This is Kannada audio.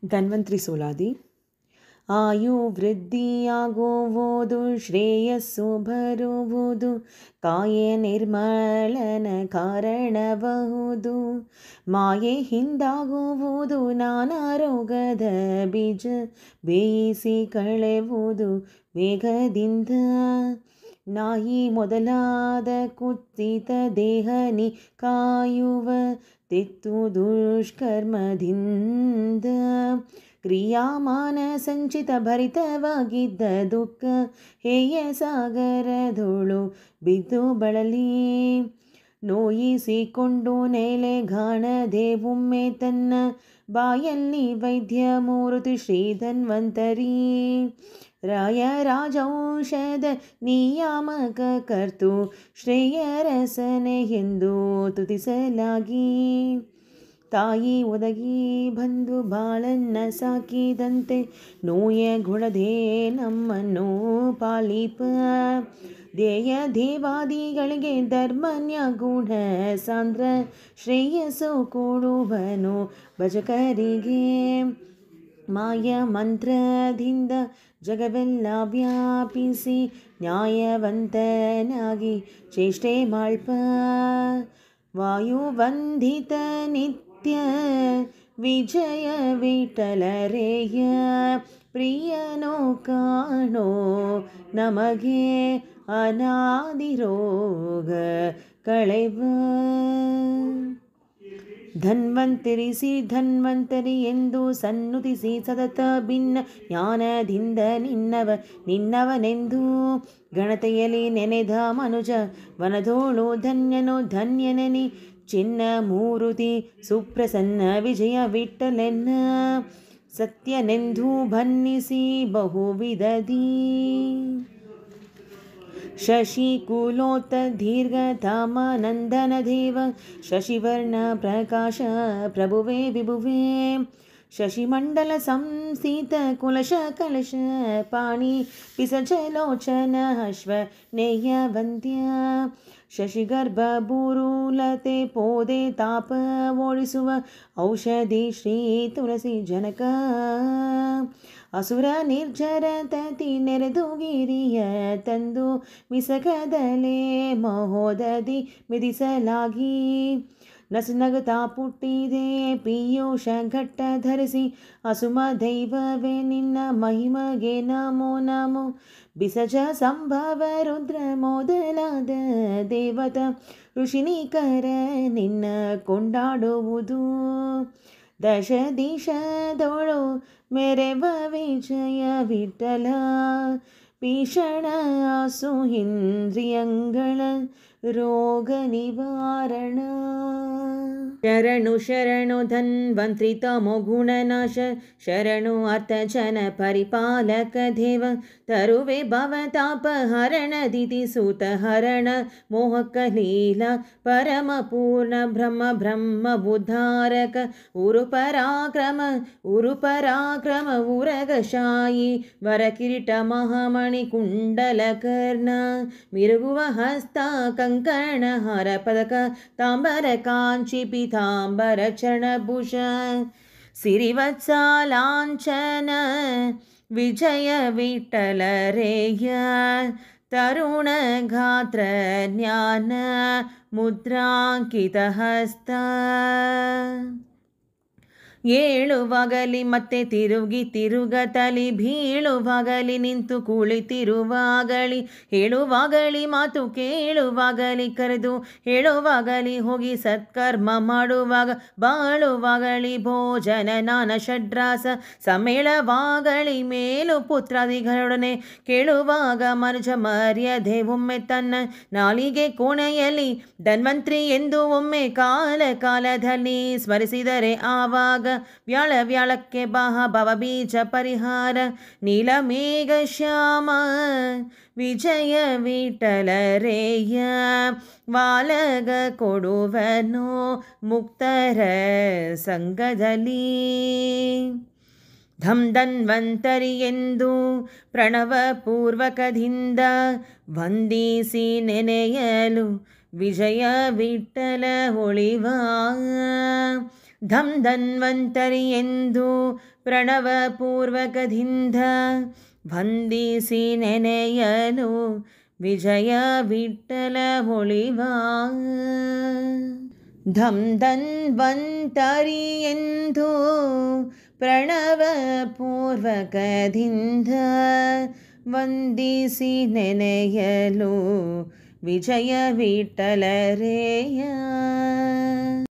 ಧನ್ವಂತ್ರಿ ಸೋಲಾದಿ. ಆಯು ವೃದ್ಧಿಯಾಗುವುದು, ಶ್ರೇಯಸ್ಸು ಬರುವುದು, ಕಾಯ ನಿರ್ಮಲನ ಕಾರಣಬಹುದು. ಮಾಯೆ ಹಿಂದಾಗುವುದು, ನಾನಾ ರೋಗದ ಬೀಜ ಬೇಯಿಸಿ ಕಳೆಯುವುದು ವೇಗದಿಂದ. ನಾಯಿ ಮೊದಲಾದ ಕುತ್ತಿತ ದೇಹನಿ ಕಾಯುವ ತೆತ್ತು ದುಷ್ಕರ್ಮದಿಂದ. ಕ್ರಿಯಾಮಾನ ಸಂಚಿತ ಭರಿತವಾಗಿದ್ದ ದುಃಖ ಹೇಯ ಸಾಗರದೊಳು ಬಿದ್ದು ಬಳಲಿ. ನೋಯಿಸಿಕೊಂಡು ನೆಲೆಗಾಣದೆ ಒಮ್ಮೆ ತನ್ನ ಬಾಯಲ್ಲಿ ವೈದ್ಯ ಮೂರುತಿ ಶ್ರೀ ಧನ್ವಂತರಿ. ರಾಯ ರಾಜೌಷಧ ನಿಯಾಮಕ ಕರ್ತು ಶ್ರೇಯರಸನೆ ಎಂದು ತುತಿಸಲಾಗಿ. ತಾಯಿ ಒದಗಿ ಬಂದು ಬಾಳನ್ನ ಸಾಕಿದಂತೆ ನೋಯಗೊಡದೆ ನಮ್ಮನ್ನು ಪಾಲಿಪ. ದೇಯ ದೇವಾದಿಗಳಿಗೆ ಧರ್ಮನ್ಯ ಗುಣ ಸಾಂದ್ರ ಶ್ರೇಯಸ್ಸು ಕೊಡುವನು ಭಜಕರಿಗೆ. ಮಾಯ ಮಂತ್ರದಿಂದ ಜಗವೆಲ್ಲ ವ್ಯಾಪಿಸಿ ನ್ಯಾಯವಂತನಾಗಿ ಚೇಷ್ಟೆ ಮಾಳ್ಪ. ವಾಯುವಂದಿತ ನಿತ್ಯ ವಿಜಯ ವಿಠಲರೇಯ ಪ್ರಿಯನೋ ಕಾಣೋ ನಮಗೆ ಅನಾದಿ ರೋಗ ಕಳೆವ. ಧನ್ವಂತರಿಸಿ ಧನ್ವಂತರಿ ಎಂದು ಸನ್ನುತಿಸಿ ಸತತ ಭಿನ್ನ ಜ್ಞಾನದಿಂದ ನಿನ್ನವನೆಂದು ಗಣತೆಯಲ್ಲಿ ನೆನೆದ ಮನುಜ ವನದೋಳು ಧನ್ಯನೋ ಧನ್ಯನೆನಿ. ಚಿನ್ನ ಮೂರುತಿ ಸುಪ್ರಸನ್ನ ವಿಜಯ ವಿಠಲೆನ್ನ ಸತ್ಯನೆಂದು ಬನ್ನಿಸಿ ಬಹುವಿಧದಿ. ಶಶಿಕುಲೋತ್ತ ದೀರ್ಘಧಾಮ ನಂದನ ದೇವ ಶಶಿವರ್ಣ ಪ್ರಕಾಶ ಪ್ರಭುವೇ ವಿಭುವೇ. ಶಶಿಮಂಡಲ ಸಂಸ್ಥಿತ ಕುಲಶ ಕಲಶ ಪಾಣಿ ಪಿಸಜಲೋಚನ ಅಶ್ವ ನೇಯ ವಂದ್ಯ. ಶಶಿಗರ್ಭ ಬೂರುಲತೆ ಪೋದೆ ತಾಪ ಓಡಿಸುವ ಔಷಧಿ ಶ್ರೀ ತುಳಸಿ ಜನಕ. ಅಸುರ ನಿರ್ಜರ ತತಿ ನೆರೆದು ಗಿರಿಯ ತಂದು ಮಿಸಕದಲೇ ಮಹೋದದಿ ಮಿದಿಸಲಾಗಿ. ನಸುನಗುತ್ತಾ ಪುಟ್ಟಿದೆ ಪೀಯೂಷ ಘಟ್ಟ ಧರಿಸಿ ಅಸುಮ ದೈವವೇ ನಿನ್ನ ಮಹಿಮಗೆ ನಮೋ ನಮೋ. ಬಿಸಜ ಸಂಭವ ರುದ್ರ ಮೊದಲಾದ ದೇವತ ಋಷಿನಿಕರ ನಿನ್ನ ಕೊಂಡಾಡುವುದು. ದಶ ದಿಶದೊಳು ಮೆರೆವ ವಿಜಯ ವಿಠಲ ಭೀಷಣ ಅಸುಹಿಂದ್ರಿಯಂಗಳ ರೋಗ ನಿವಾರಣ. ಶರಣು ಶರಣು ಧನ್ವಂತ್ರಿ ತಮೋ ಗುಣನಾಶ ಶರಣು ಅರ್ಥಜನ ಪರಿಪಾಲಕ ದೇವ. ತರುವೆ ಭವತಾಪ ಹರಣ ದಿತಿ ಸೂತ ಹರಣ ಮೋಹಕ ಲೀಲಾ ಪರಮ ಪೂರ್ಣ ಬ್ರಹ್ಮ ಬ್ರಹ್ಮ ಉದ್ಧಾರಕ. ಉರು ಪರಾಕ್ರಮ ಉರಗಶಾಯಿ ವರ ಕಿರೀಟ ಮಹಾಮಣಿ ಕುಂಡಲ ಕರ್ಣ. ಮಿರುಗುವ ಹಸ್ತ ಕಂಕಣ ಹಾರ ಪದಕ ತಾಂಬರ ಕಾಂಚಿ ಪೀತಾಂಬರ ಚರಣಭೂಷ. ಸಿರಿವತ್ಸಲಾಂಛನ ವಿಜಯ ವಿಠಲರೇಯ ತರುಣ ಗಾತ್ರ ಜ್ಞಾನ ಮುದ್ರಾಂಕಿತ ಹಸ್ತ. ಏಳುವಾಗಲಿ ಮತ್ತೆ ತಿರುಗತಲಿ ಬೀಳುವಾಗಲಿ ನಿಂತು ಕುಳಿತಿರುವಾಗಲಿ ಹೇಳುವಾಗಲಿ ಮಾತು ಕೇಳುವಾಗಲಿ ಕರೆದು ಹೇಳುವಾಗಲಿ ಹೋಗಿ ಸತ್ಕರ್ಮ ಮಾಡುವಾಗ ಬಾಳುವಾಗಲಿ ಭೋಜನ ನಾನ ಷಡ್ರಾಸ ಸಮೇಳವಾಗಲಿ ಮೇಲು ಪುತ್ರಾದಿಗಳೊಡನೆ ಕೇಳುವಾಗ ಮನುಜ ಮರ್ಯಾದೆ ಒಮ್ಮೆ ತನ್ನ ನಾಲಿಗೆ ಕೋಣೆಯಲ್ಲಿ ಧನ್ವಂತ್ರಿ ಎಂದು ಒಮ್ಮೆ ಕಾಲದಲ್ಲಿ ಸ್ಮರಿಸಿದರೆ ಆವಾಗ ವ್ಯಾಳಕ್ಕೆ ಭವ ಬೀಜ ಪರಿಹಾರ. ನೀಲಮೇಘ ಶ್ಯಾಮ ವಿಜಯ ವಿಠಲರೇಯ ವಾಲಗ ಕೊಡುವನು ಮುಕ್ತರ ಸಂಘದಲ್ಲಿ. ಧನ್ವಂತರಿ ಎಂದು ಪ್ರಣವ ಪೂರ್ವಕದಿಂದ ವಂದಿಸಿ ನೆನೆಯಲು ವಿಜಯ ವಿಠಲ ಹೊಳಿವ. ಧಂ ಧನ್ವಂತರಿ ಎಂದು ಪ್ರಣವಪೂರ್ವಕದಿಂದ ವಂದಿಸಿ ನೆನೆಯಲು ವಿಜಯ ವಿಠಲ ಒಳಿವ. ಧಂ ಧನ್ವಂತರಿ ಎಂದು ಪ್ರಣವಪೂರ್ವಕದಿಂದ ವಂದಿಸಿ ನೆನೆಯಲು ವಿಜಯ ವಿಠಲರೇಯ.